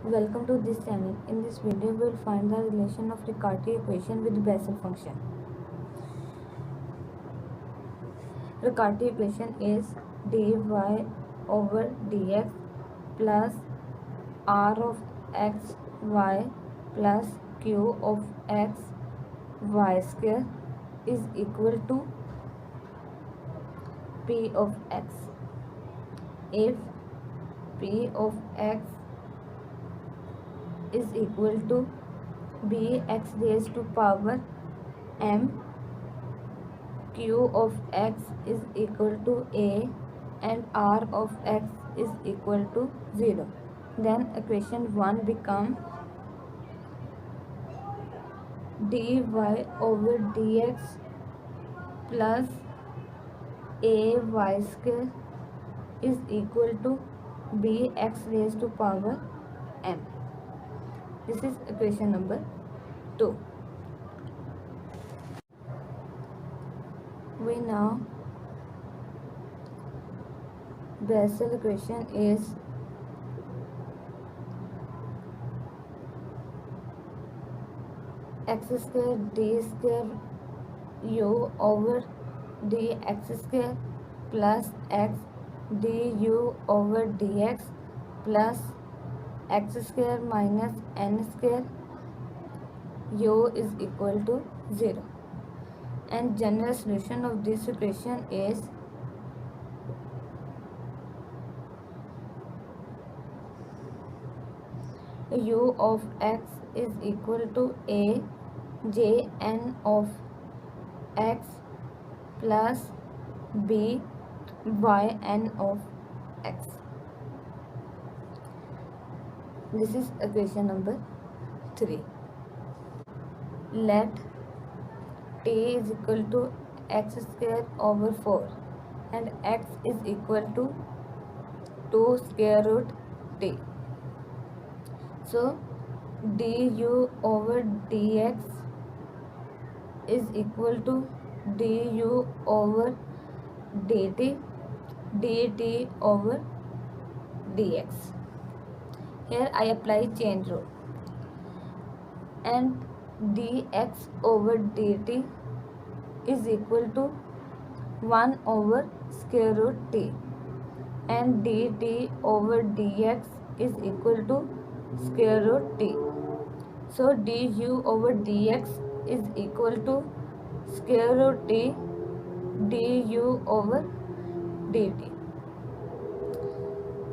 Welcome to this channel. In this video, we will find the relation of Riccati equation with Bessel function. Riccati equation is dy over dx plus r of x y plus q of x y square is equal to p of x. If p of x is equal to bx raised to power m, q of x is equal to a, and r of x is equal to 0, then equation 1 become dy over dx plus ay square is equal to bx raised to power m. This is equation number 2. We know Bessel equation is x square d square u over dx square plus x du over dx plus x square minus n square u is equal to 0, and general solution of this equation is u of x is equal to a j n of x plus b y n of x. This is equation number 3. Let t is equal to x square over 4 and x is equal to 2 square root t. So du over dx is equal to du over dt, dt over dx. Here I apply chain rule, and dx over dt is equal to 1 over square root t, and dt over dx is equal to square root t. So du over dx is equal to square root t du over dt,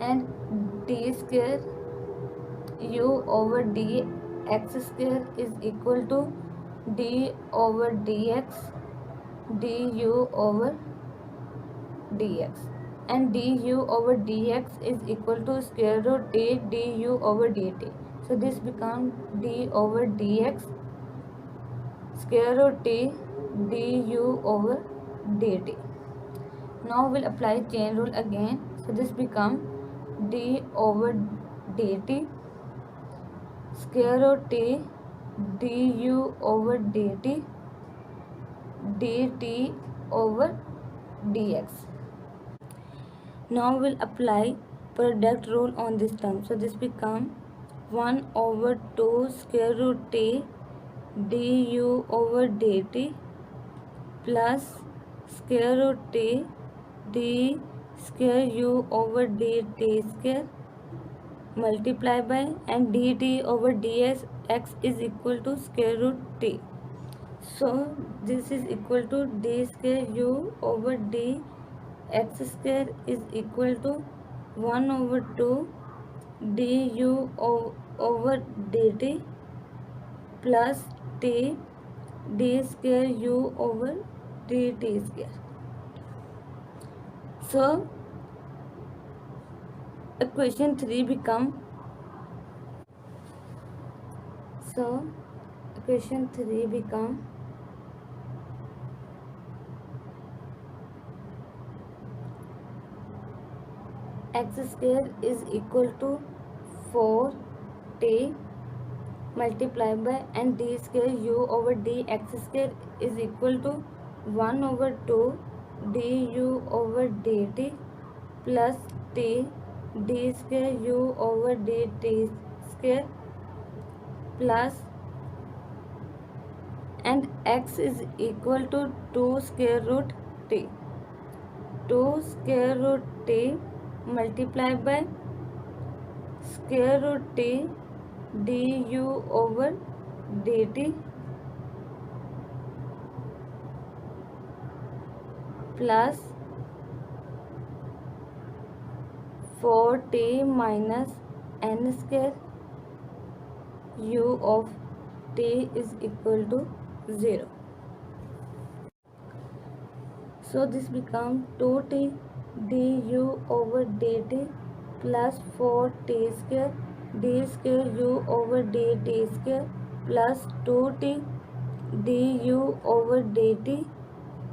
and d square u over dx square is equal to d over dx du over dx, and du over dx is equal to square root t du over dt. So this becomes d over dx square root t du over dt. Now we'll apply chain rule again. So this becomes d over dt square root t du over dt dt over dx. Now we'll apply product rule on this term. So this become 1 over 2 square root t du over dt plus square root t d square u over dt square multiply by, and dt over dx x is equal to square root t. So this is equal to d square u over d x square is equal to 1 over 2 du over dt plus t d square u over dt square. So equation 3 become x square is equal to 4t multiply by, and d square u over dx square is equal to 1 over 2 du over dt plus t d square u over dt square plus and x is equal to 2 square root t. 2 square root t multiplied by square root t du over dt plus 4t minus n square u of t is equal to 0. So this becomes 2t du over dt plus 4t square d square u over dt square plus 2t du over dt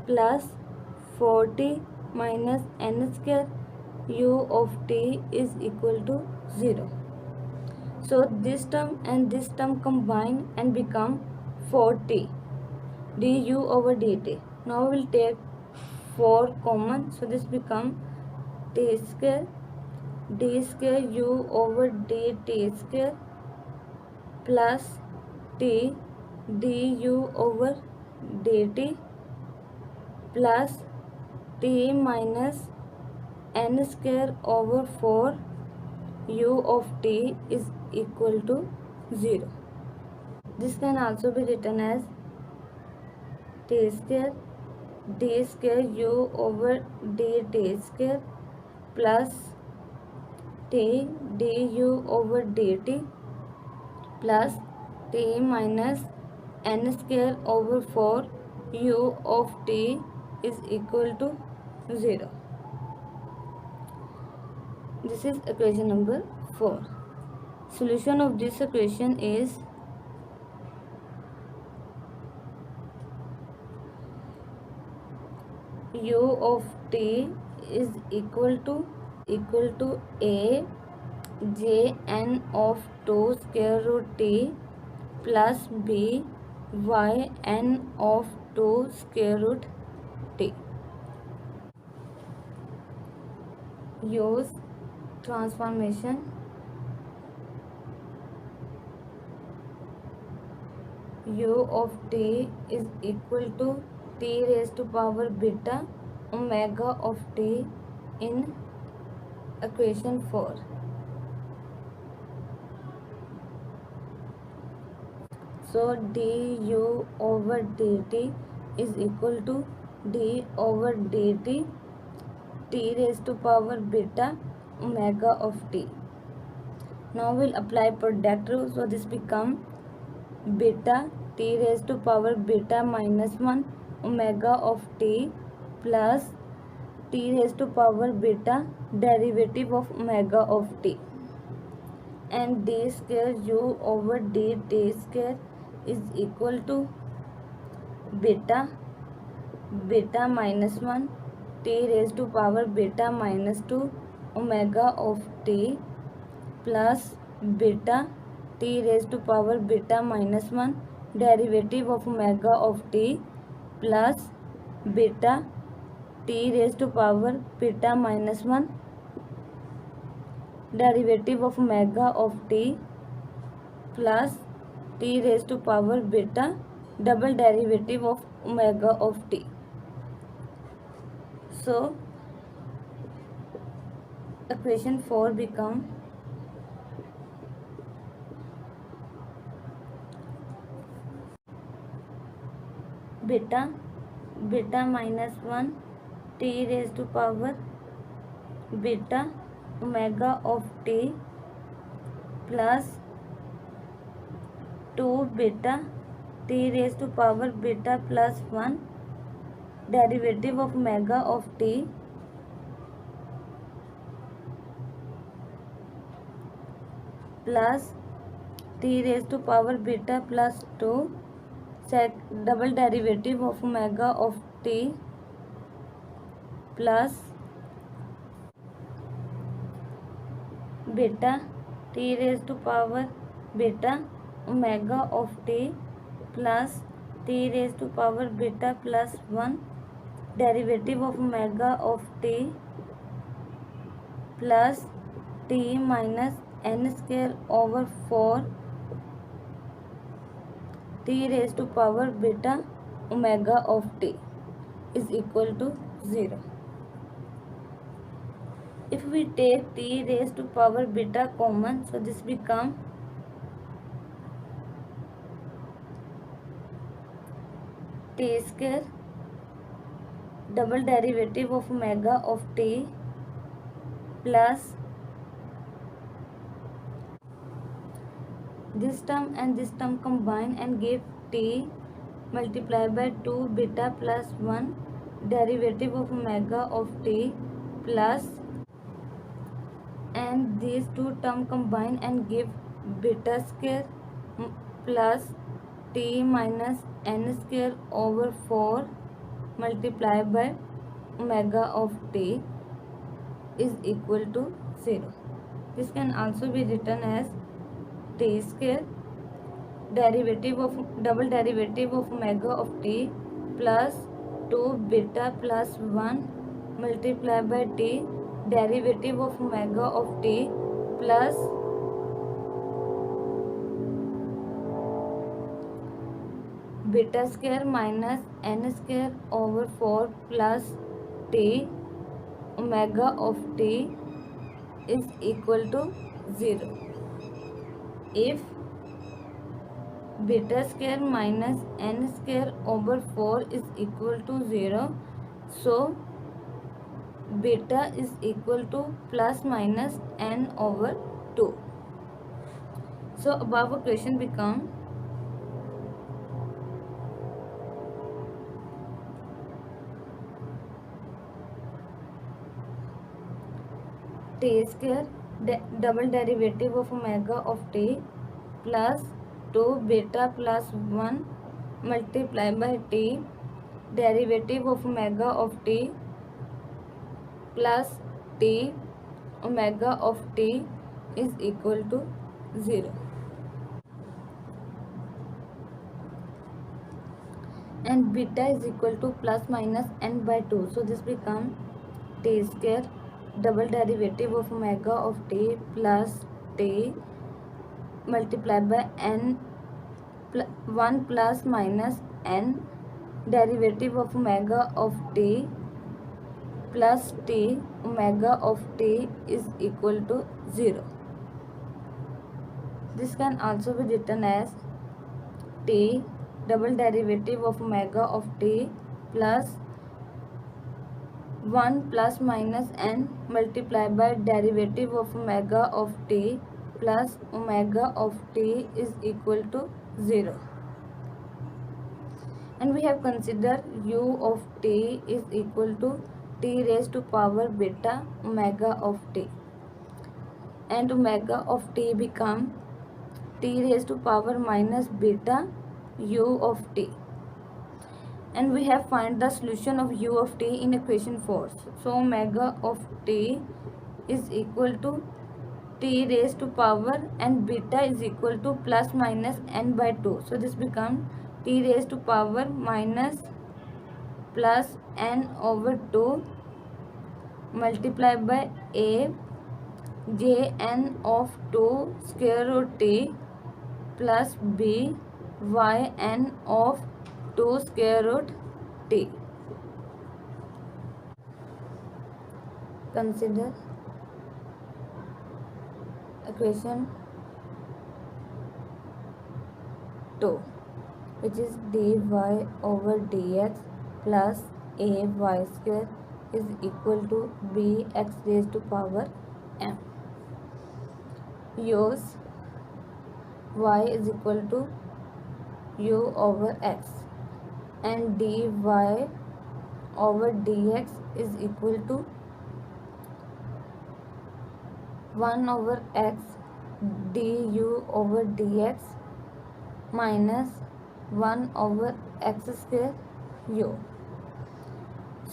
plus 4t minus n square u of t is equal to 0. So this term and this term combine and become 4t du over dt. Now we will take 4 common, so this become t square d square u over dt square plus t du over dt plus t minus n square over 4 u of t is equal to 0. This can also be written as t square d square u over dt square plus t du over dt plus t minus n square over 4 u of t is equal to 0. This is equation number 4. Solution of this equation is u of t is equal to a j n of 2 square root t plus b y n of 2 square root t. Use transformation. U of t is equal to t raised to power beta omega of t in equation 4. So du over dt is equal to d over dt t raised to power beta omega of t. Now we'll apply product rule, so this become beta t raised to power beta minus 1 omega of t plus t raised to power beta derivative of omega of t, and d square u over dt square is equal to beta minus 1 t raised to power beta minus 2 omega of t plus beta t raised to power beta minus 1 derivative of omega of t plus beta t raised to power beta minus 1 derivative of omega of t plus t raised to power beta double derivative of omega of t. So equation 4 become beta minus 1 t raised to power beta omega of t plus 2 beta t raised to power beta plus 1 derivative of omega of t plus t raised to power beta plus 2 double derivative of omega of t plus beta t raised to power beta omega of t plus t raised to power beta plus 1 derivative of omega of t plus t minus n square over 4 t raised to power beta omega of t is equal to 0. If we take t raised to power beta common, so this become t square double derivative of omega of t plus this term and this term combine and give t multiplied by 2 beta plus 1 derivative of omega of t plus, and these two term combine and give beta square plus t minus n square over 4 multiplied by omega of t is equal to 0. This can also be written as t square derivative of double derivative of omega of t plus 2 beta plus 1 multiplied by t derivative of omega of t plus beta square minus n square over 4 plus t omega of t is equal to 0. If beta square minus n square over 4 is equal to 0, so beta is equal to plus minus n over 2. So above equation become t square double derivative of omega of t plus 2 beta plus 1 multiplied by t derivative of omega of t plus t omega of t is equal to 0. And beta is equal to plus minus n by 2. So this becomes t square double derivative of omega of t plus t multiplied by n 1 plus minus n derivative of omega of t plus t omega of t is equal to 0. This can also be written as t double derivative of omega of t plus 1 plus minus n multiplied by derivative of omega of t plus omega of t is equal to 0. And we have considered u of t is equal to t raised to power beta omega of t, and omega of t become t raised to power minus beta u of t. And we have find the solution of u of t in equation 4. So omega of t is equal to t raised to power and beta is equal to plus minus n by 2. So this becomes t raised to power minus plus n over 2 multiplied by a j n of 2 square root t plus b y n of 2 square root t. Consider equation 2, which is dy over dx plus a y square is equal to b x raised to power m. Use y is equal to u over x and dy over dx is equal to 1 over x du over dx minus 1 over x square u.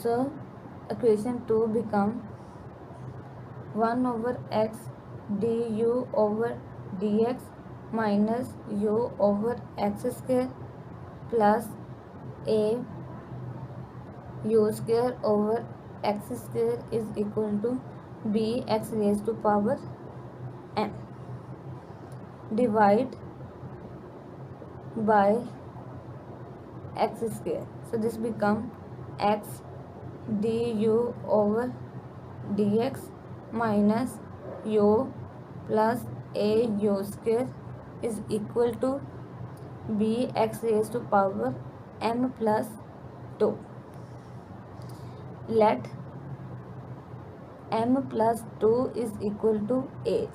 So equation 2 become 1 over x du over dx minus u over x square plus a u square over x square is equal to b x raised to power m. divide by x square. So this become x du over dx minus u plus a u square is equal to b x raised to power m plus 2. Let m plus 2 is equal to h.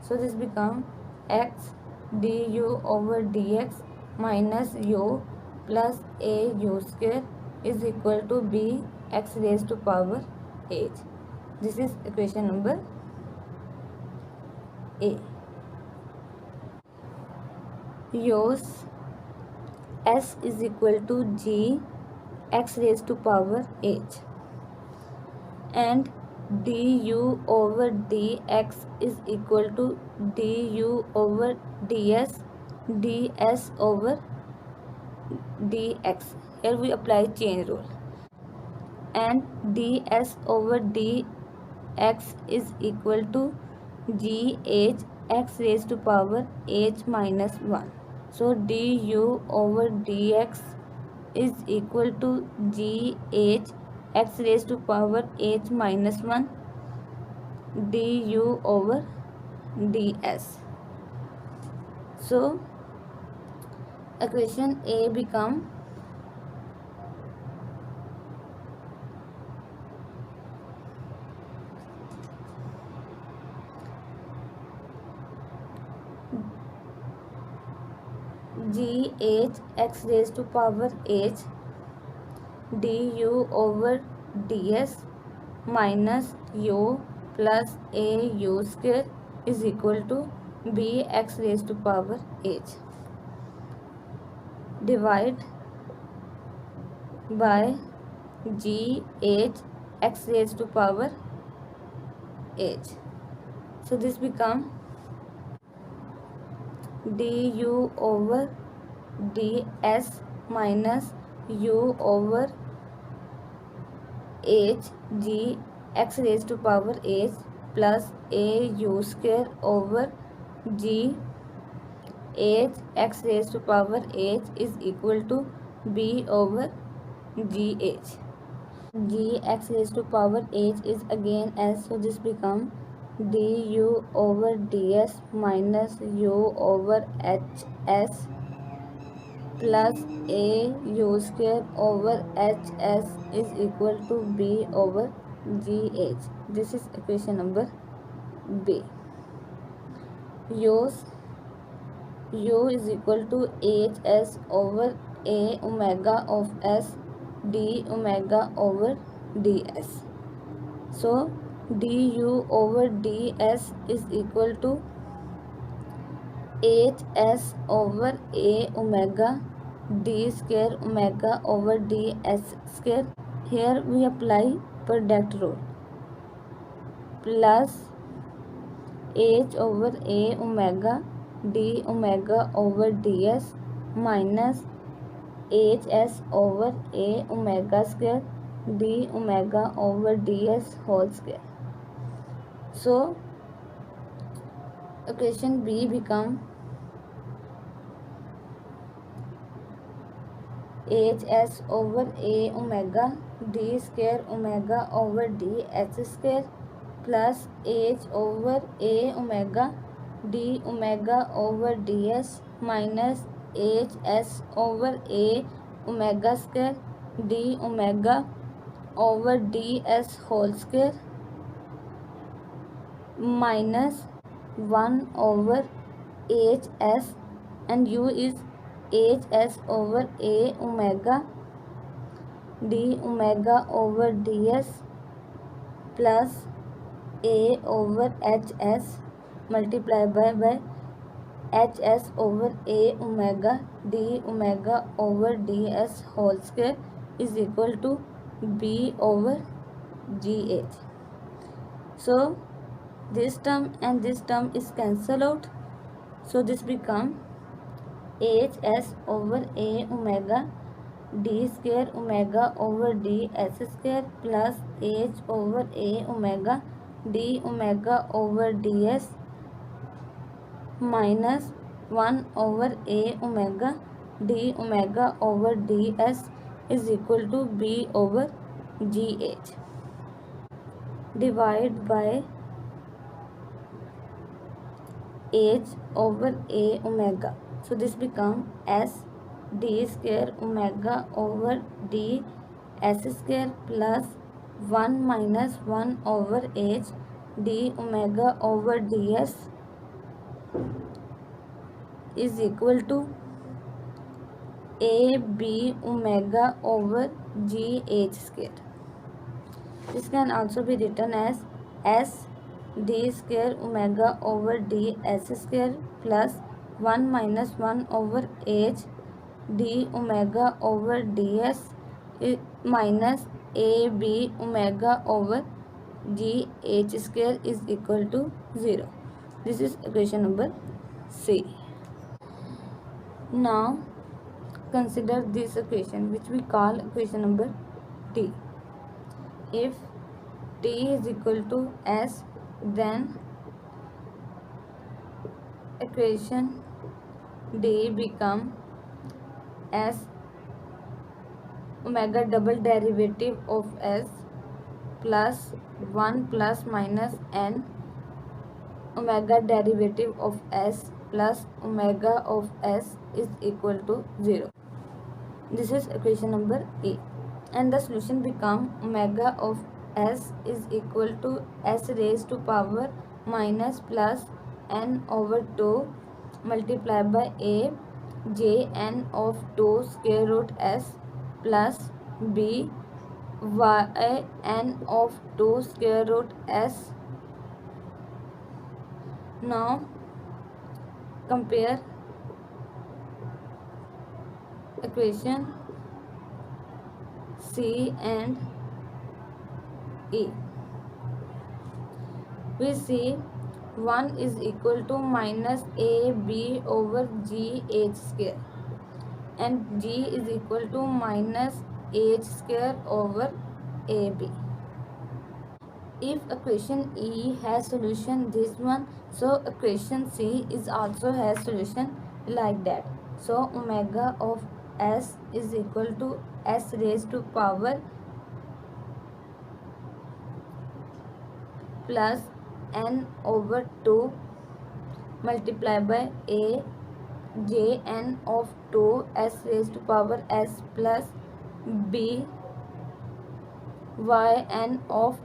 So this become x du over dx minus u plus a u square is equal to b x raised to power h. This is equation number A. Use s is equal to g x raised to power h and du over dx is equal to du over ds over dx. Here we apply chain rule, and ds over dx is equal to gh x raised to power h minus 1. So du over dx is equal to gh x raised to power h minus 1 du over ds. So equation A become gh x raised to power h du over ds minus u plus a u square is equal to b x raised to power h. Divide by gh x raised to power h. So this become du over ds minus u over h g x raised to power h plus a u square over g h x raised to power h is equal to b over gh. G x raised to power h is again s, so this become du over ds minus u over hs plus a u square over hs is equal to b over gh. This is equation number B. Use u is equal to hs over a omega of s d omega over ds. So du over ds is equal to hs over a omega d square omega over ds square. Here we apply product rule, plus h over a omega d omega over ds minus hs over a omega square d omega over ds whole square. So equation B become hs over a omega d square omega over ds square plus h over a omega d omega over ds minus hs over a omega square d omega over ds whole square minus 1 over hs, and u is hs over a omega d omega over ds plus a over hs multiply by hs over a omega d omega over ds whole square is equal to b over gh. So this term and this term is cancelled out. So this become hs over a omega d square omega over ds square plus h over a omega d omega over ds minus 1 over a omega d omega over ds is equal to b over gh. Divide by h over a omega. So this become s d square omega over d s square plus 1 minus 1 over h d omega over ds is equal to a b omega over g h square. This can also be written as s d square omega over d s square plus 1 minus 1 over h d omega over ds minus a b omega over g h square is equal to 0. This is equation number C. Now consider this equation which we call equation number D. If t is equal to s, then equation D become s omega double derivative of s plus 1 plus minus n omega derivative of s plus omega of s is equal to 0. This is equation number A. And the solution become omega of s is equal to s raised to power minus plus n over 2 multiplied by a j n of 2 square root s plus b y n of 2 square root s. Now compare equation C and E. We see 1 is equal to minus ab over gh square and g is equal to minus h square over ab. If equation E has solution this one, so equation C is also has solution like that. So omega of s is equal to s raised to power plus n over 2 multiplied by a j n of 2 s raised to power s plus b y n of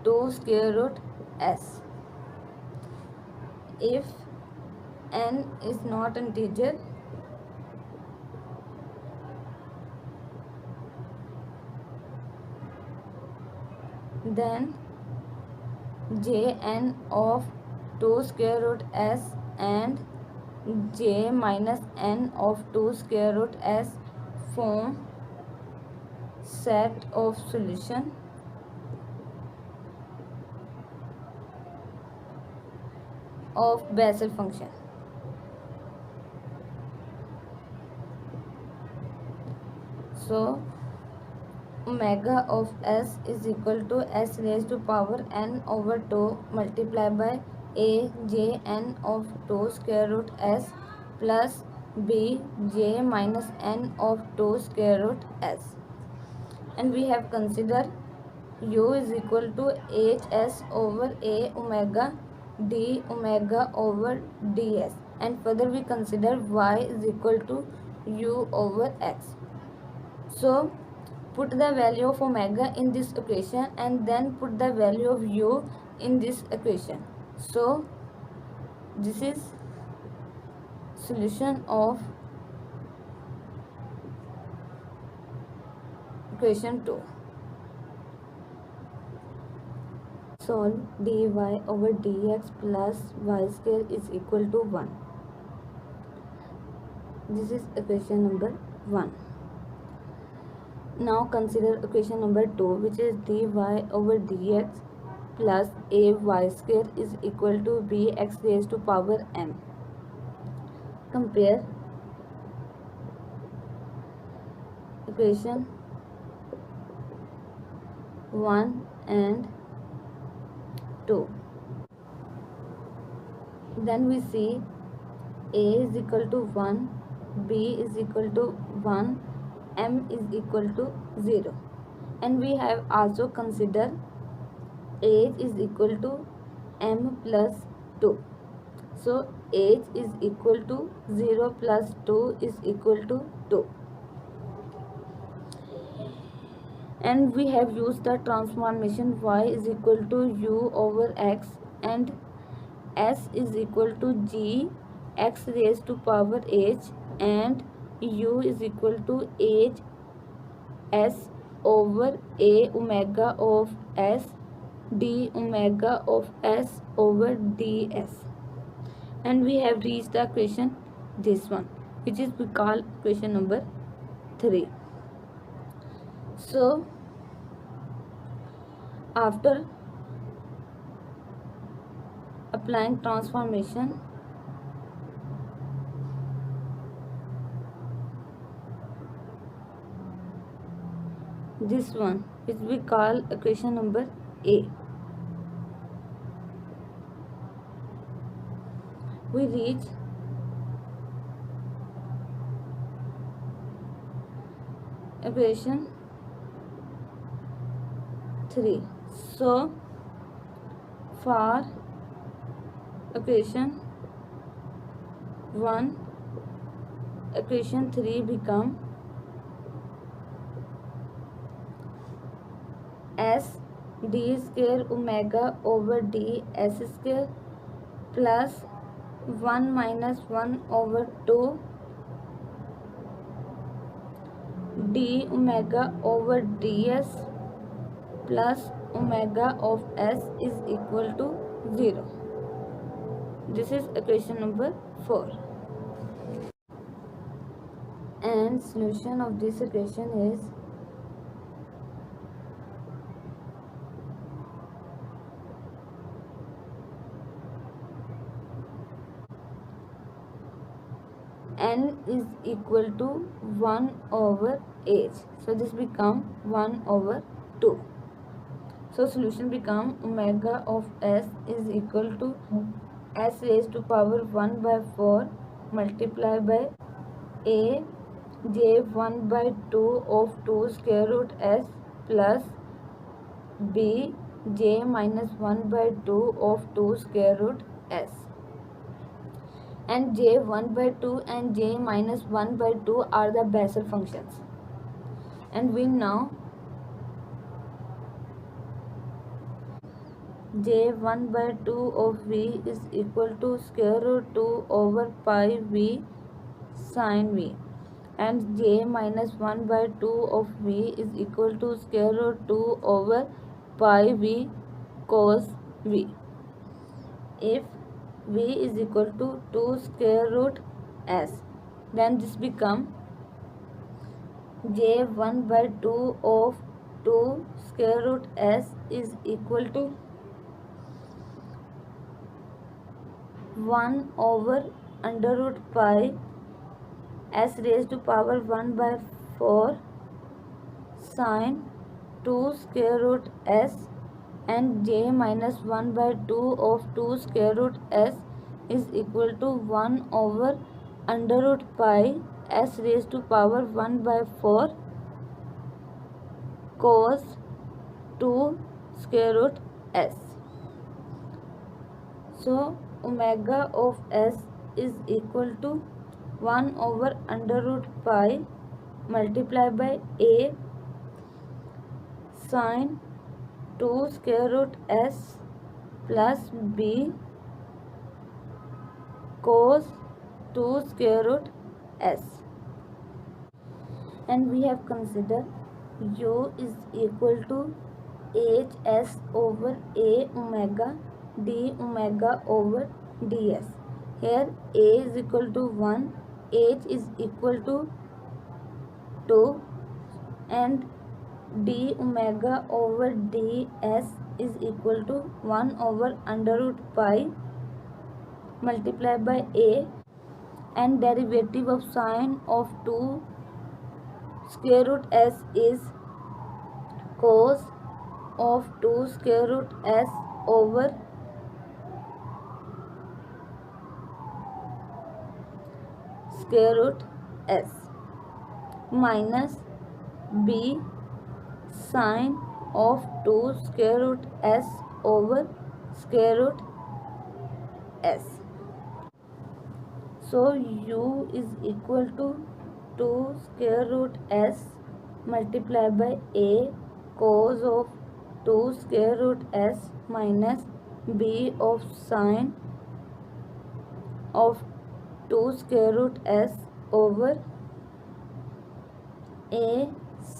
2 square root s. If n is not integer, then j n of 2 square root s and j minus n of 2 square root s form set of solution of Bessel function. So omega of s is equal to s raised to power n over 2 multiplied by a j n of 2 square root s plus b j minus n of 2 square root s. And we have considered u is equal to hs over a omega d omega over ds, and further we consider y is equal to u over x. So put the value of omega in this equation and then put the value of u in this equation. So this is solution of equation 2. Solve dy over dx plus y square is equal to 1. This is equation number 1. Now consider equation number 2, which is dy over dx plus ay square is equal to bx raised to power m. Compare equation 1 and 2. Then we see a is equal to 1, b is equal to 1, m is equal to 0. And we have also considered age is equal to m plus 2. So age is equal to 0 plus 2 is equal to 2. And we have used the transformation y is equal to u over x and s is equal to g x raised to power h and u is equal to h s over a omega of s d omega of s over ds. And we have reached the equation, this one, which is we call equation number 3. So after applying transformation, this one which we call equation number A, we reach equation 3. So for equation 1, equation 3 become s d square omega over d s square plus 1 minus 1 over 2 d omega over ds plus omega of s is equal to 0. This is equation number 4. And solution of this equation is n is equal to 1 over h. So this become 1 over 2. So solution become omega of s is equal to s raised to power 1 by 4 multiplied by a j 1 by 2 of 2 square root s plus b j minus 1 by 2 of 2 square root s. And j 1 by 2 and j minus 1 by 2 are the Bessel functions. And we know j 1 by 2 of v is equal to square root 2 over pi v sin v, and j minus 1 by 2 of v is equal to square root 2 over pi v cos v. If v is equal to 2 square root s, then this become j 1 by 2 of 2 square root s is equal to 1 over under root pi s raised to power 1 by 4 sin 2 square root s, and j minus 1 by 2 of 2 square root s is equal to 1 over under root pi s raised to power 1 by 4 cos 2 square root s. So omega of s is equal to 1 over under root pi multiplied by a sin 2 square root s plus b cos 2 square root s. And we have considered u is equal to hs over a omega d omega over ds. Here a is equal to 1, h is equal to 2, and d omega over ds is equal to 1 over under root pi multiplied by a, and derivative of sine of 2 square root s is cos of 2 square root s over square root s minus b sine of 2 square root s over square root s. So u is equal to 2 square root s multiplied by a cos of 2 square root s minus b of sine of 2 square root s over a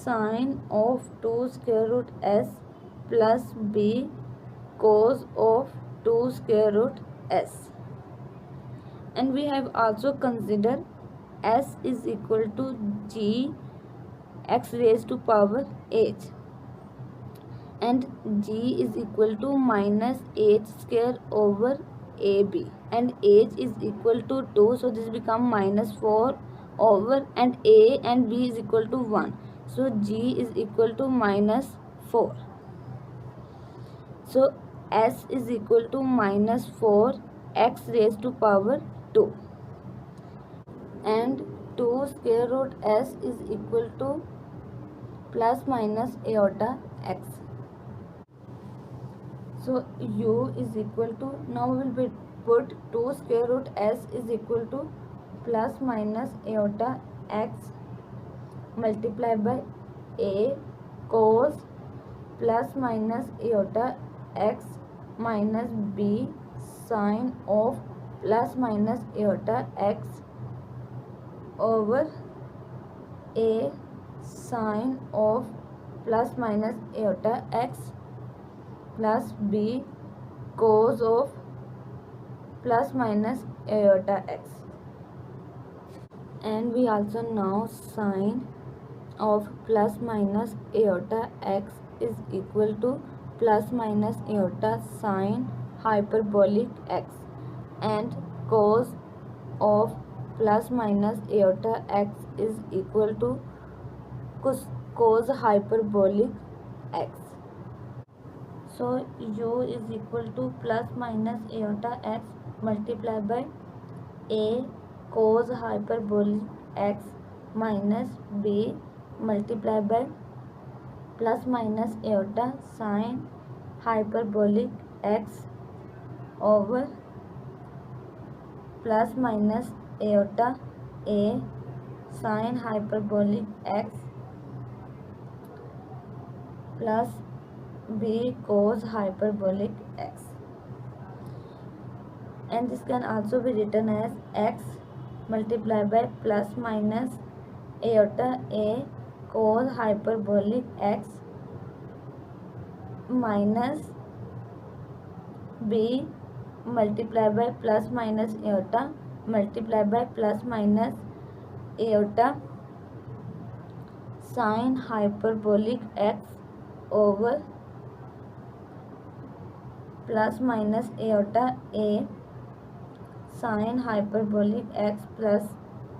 sine of 2 square root s plus b cos of 2 square root s. And we have also considered s is equal to g x raised to power h, and g is equal to minus h square over ab, and h is equal to 2, so this become minus 4 over, and a and b is equal to 1, so g is equal to minus 4. So s is equal to minus 4 x raised to power 2, and 2 square root s is equal to plus minus iota x. So u is equal to, now we will put 2 square root s is equal to plus minus iota x multiplied by a cos plus minus iota x minus b sine of plus minus iota x over a sine of plus minus iota x plus b cos of plus minus iota x. And we also know sine of plus minus iota x is equal to plus minus iota sine hyperbolic x, and cos of plus minus iota x is equal to cos hyperbolic x. So u is equal to plus minus iota x multiplied by a cos hyperbolic x minus b multiplied by plus minus iota sine hyperbolic x over plus minus iota a sine hyperbolic x plus b cos hyperbolic x. And this can also be written as x multiplied by plus minus iota a cos hyperbolic x minus b multiplied by plus minus iota multiplied by plus minus iota sine hyperbolic x over plus minus iota a sine hyperbolic x plus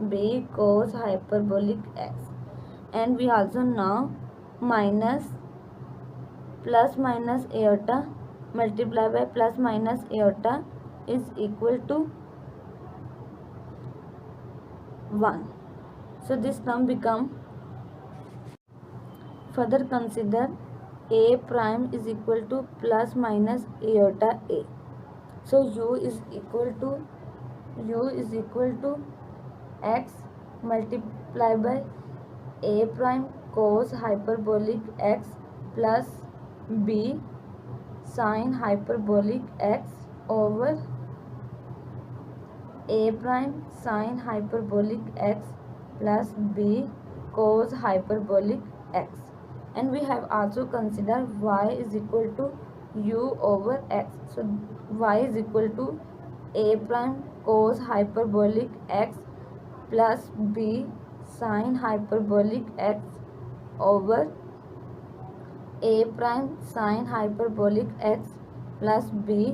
b cos hyperbolic x. And we also know minus plus minus iota multiplied by plus minus iota is equal to 1. So this term become, further consider a prime is equal to plus minus iota a. So u is equal to x multiplied by a prime cos hyperbolic x plus b sine hyperbolic x over a prime sine hyperbolic x plus b cos hyperbolic x. And we have also considered y is equal to u over x. So y is equal to a prime cos hyperbolic x plus b sine hyperbolic x over a prime sine hyperbolic x plus b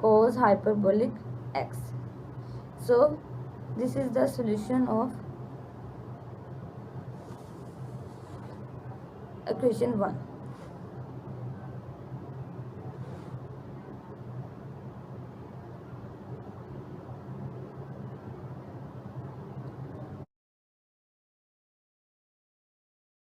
cos hyperbolic x. So this is the solution of equation 1.